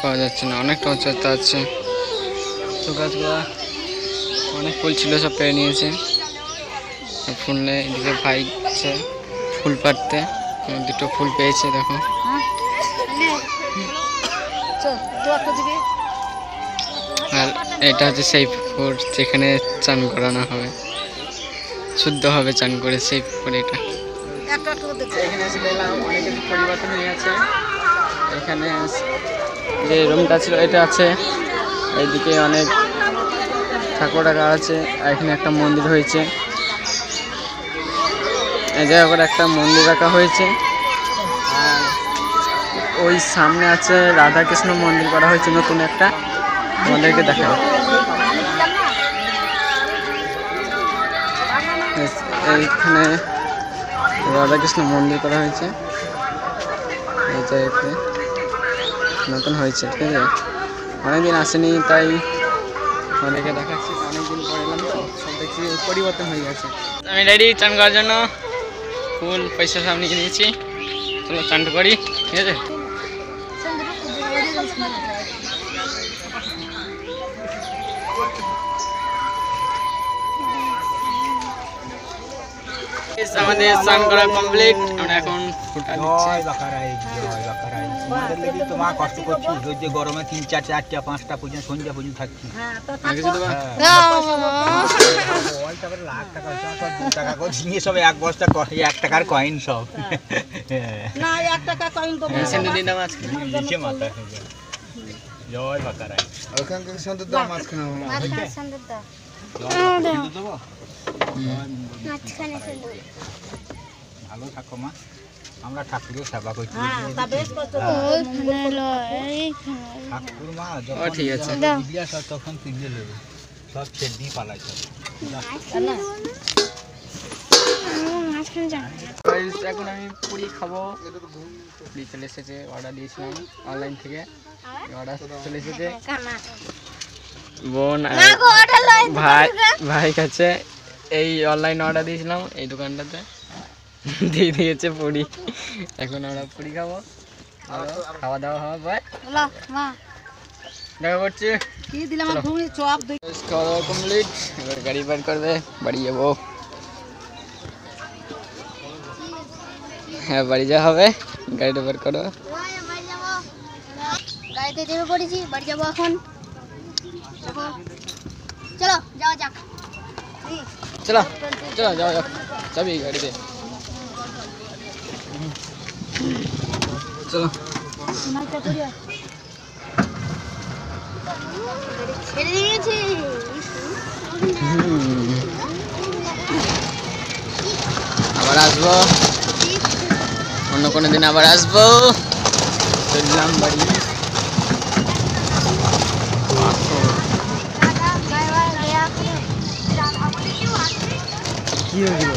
পাওয়া যাচ্ছে না, অনেকটা উচ্চতা আছে। তো গাছগুলা অনেক ফুল ছিল, সব পেরে নিয়েছে। ফুল নেই, এদিকে ভাই আছে ফুল পাড়তে, দুটো ফুল পেয়েছে দেখো। আর এটা হচ্ছে সেই পুকুর যেখানে চান করানো হবে, শুদ্ধ হবে চান করে, সেই পুকুর এটা। এখানে এসে দেখলাম অনেক কিছু পরিবর্তন হয়ে গেছে। এখানে যে রুমটা ছিল এটা আছে, এইদিকে অনেক ঠাকুর রাখা আছে, আর এখানে একটা মন্দির হয়েছে। এই জায়গা করে একটা মন্দির রাখা হয়েছে। আর ওই সামনে আছে রাধাকৃষ্ণ মন্দির করা হয়েছে নতুন একটা, আমাদেরকে দেখায়। এইখানে রাধাকৃষ্ণ মন্দির করা হয়েছে, এই জায়গাতে নতুন হয়েছে, ঠিক আছে। অনেকদিন আসেনি তাই আমাদেরকে দেখাচ্ছি। অনেকদিন পরে এলাম তো, সব দেখছি পরিবর্তন হয়ে গেছে। আমি রেডি চান করার জন্য, ফুল পয়সা সব নিয়ে নিয়েছি, চলো চান করি, ঠিক আছে। আমাদের স্নান করা কমপ্লিট, আমরা এখন ফুটা দিচ্ছি। তোমার কষ্ট করছি, রোজে গরমে 3, 4, 4টা 5টা পর্যন্ত সন্ধ্যা পর্যন্ত থাকছি। লাখ টাকা 2 টাকা করে নিয়ে সব 1 বস্তা 1 টাকার কয়েন সব। না 1 টাকা কয়েন তো মাথা জয় বাকারাই। ওখানকার সন্ধ্যের দাম মাঝখানে ভালো থাকো মা, আমরা ঠাকুরের সেবা করছি। ঠাকুর মা যখন ঠিক আছে তখন তুলে নেবে, সব ছেড়ে দিয়ে পালাইছে। এখন আমি পুরি খাবো, পুরি চলে এসেছে, অর্ডার দিয়েছিলাম অনলাইন থেকে, অর্ডার চলে এসেছে। বোন ভাই কাছে এই অনলাইন অর্ডার দিয়েছিলাম, এই দোকানটাতে দিয়ে দিয়েছে পুরি। এখন আমরা পুরি খাবো, খাওয়া দাওয়া হওয়ার পর দেখা করছি। খাওয়া দাওয়া কমপ্লিট, এবার গাড়ি বার করবে, বাড়ি যাবো। হ্যাঁ বাড়ি যাওয়া হবে, গাড়িটা বার করো। গাড়িতে চেপে পড়েছি, বাড়ি যাবো এখন। চলো যাওয়া যাক, চলো চলো যাওয়া যাক, যাবি গাড়িতে, চলো। ছেড়ে দিয়েছি। আবার আসবো, অন্য কোনো দিন আবার আসবো। চললাম বাড়ি। কি হয়েছিল?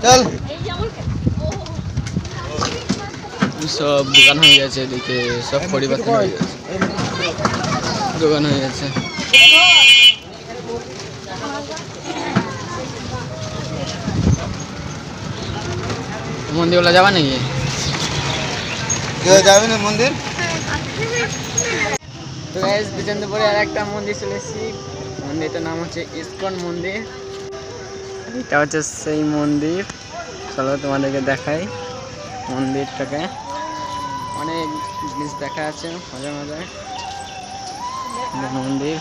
চল, সব দোকান হয়ে গেছে, এদিকে সব পরিবর্তন হয়ে গেছে, দোকান হয়ে গেছে। মন্দিরওয়ালা যাবা নাকি? যাবি না মন্দির? তো গাইস বিচন্দ্রপুরে আর একটা মন্দির চলে এসেছি, মন্দিরটার নাম হচ্ছে ইস্কন মন্দির। এটা হচ্ছে সেই মন্দির, চলো তোমাদেরকে দেখাই মন্দিরটাকে। অনেক জিনিস দেখা আছে মজার মজার, মন্দির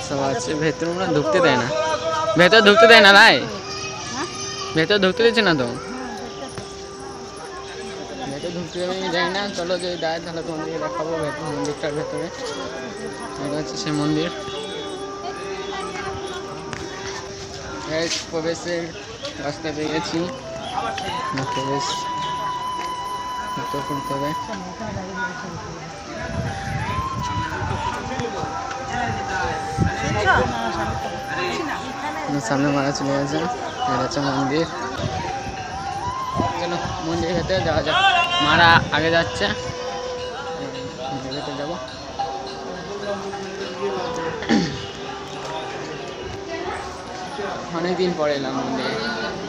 সব আছে। ভেতরে মনে ঢুকতে দেয় না, ভেতর ঢুকতে দেয় না ভাই, ভেতর ঢুকতে দিচ্ছে না তো, ভেতর ঢুকতে আমি যাই না। চলো যে যায় তাহলে তোমাদেরকে দেখাবো ভেতর, মন্দিরটার ভেতরে। এটা হচ্ছে সে মন্দির। প্রবেশের রাস্তা পেয়ে গেছি, প্রবেশ করতে হবে। সামনে মারা চলে গেছে, এটা হচ্ছে মন্দির। চলো মন্দিরের ভেতরে যাওয়া যাক, মারা আগে যাচ্ছে, ভেতরে যাবো। অনেকদিন পরে এলাম মন্দিরে,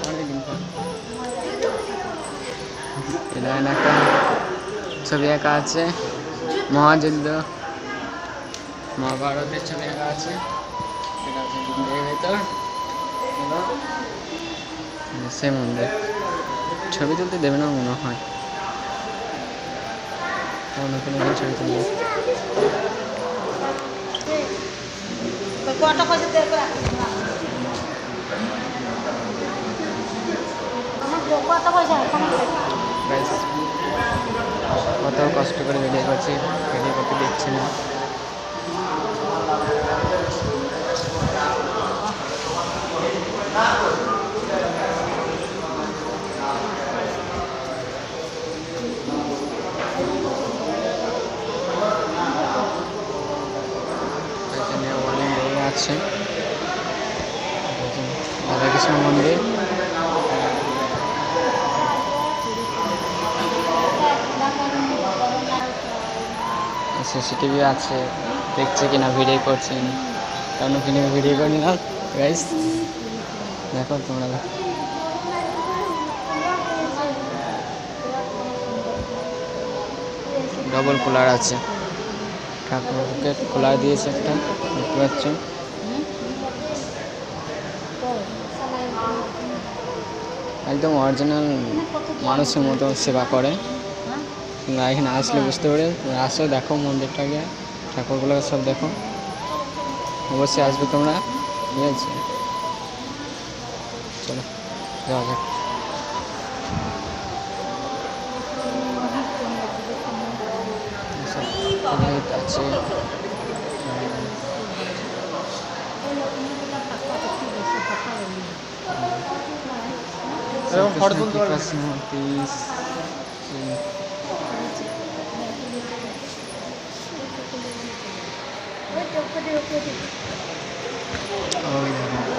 অনেকদিন পর। এখানে একটা ছবি আঁকা আছে, মহাযুদ্ধ মহাভারতের ছবি আঁকা আছে, সেটা হচ্ছে মন্দিরের ভেতর। সে মন্দির ছবি তুলতে দেবে না মনে হয়, অন্য কোনো ছবি তুলবে। কটা পয়সা দেবে আমার কত পয়সা ব্যাস, কত কষ্ট করে ভিডিও করছি, ভিডিও করতে দিচ্ছে না। এখানে অনেক জায়গা আছে, রাধাকৃষ্ণ মন্দির। সিসিটিভি আছে, দেখছে কিনা ভিডিও করছেন, কারণ ভিডিও করে নিলাম গাইস, দেখো তোমরা। ডবল কুলার আছে, ঠাকুরকে কুলার দিয়েছে একটা, দেখতে পাচ্ছ। একদম অরিজিনাল মানুষের মতো সেবা করে। তোমরা এখানে আসলে বুঝতে পারে, আসো দেখো মন্দিরটাকে, ঠাকুরগুলোকে সব দেখো, অবশ্যই আসবে তোমরা, ঠিক আছে। চলো যাওয়া যাক। আছে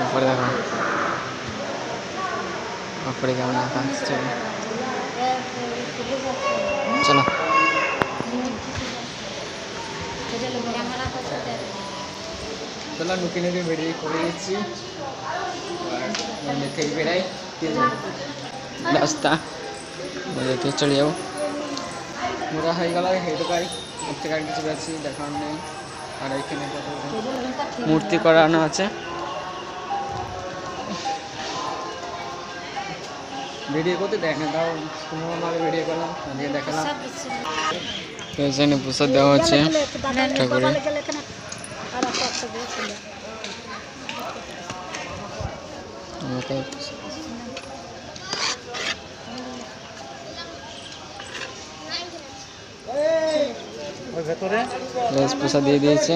উপরে দেখো, উপরে কেমন আসছে। চলো চলো, নুকি নুকি বেরিয়ে করে দিচ্ছি, মন্দির থেকে বেরাই, রাস্তা মন্দির চলে যাবো। মোটা হয়ে গেল, হেঁটে পাই, এর থেকে আর কিছু পাচ্ছি দেখার নেই। আর এখানে কত মূর্তি করানো আছে, ভিডিও করতে দেখ না, তাও কোনোভাবে ভিডিও করলাম, দিয়ে দেখালাম। তো এখানে প্রসাদ দেওয়া হচ্ছে ঠাকুরের। প্রসাদ দিয়ে দিয়েছে,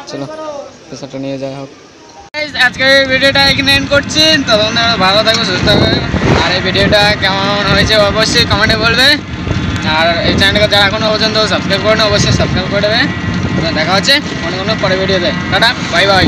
চলো প্রসাদটা নিয়ে যাওয়া হোক। আজকের ভিডিওটা এখানে এন্ড করছি, তো তোমরা ভালো থাকবে, সুস্থ থাকবে। আর এই ভিডিওটা কেমন হয়েছে অবশ্যই কমেন্টে বলবে। আর এই চ্যানেলটাকে যারা এখনো পর্যন্ত সাবস্ক্রাইব করে না, অবশ্যই সাবস্ক্রাইব করে দেবে। দেখা হচ্ছে অন্য কোনো পরে ভিডিওতে। Tata, bye bye.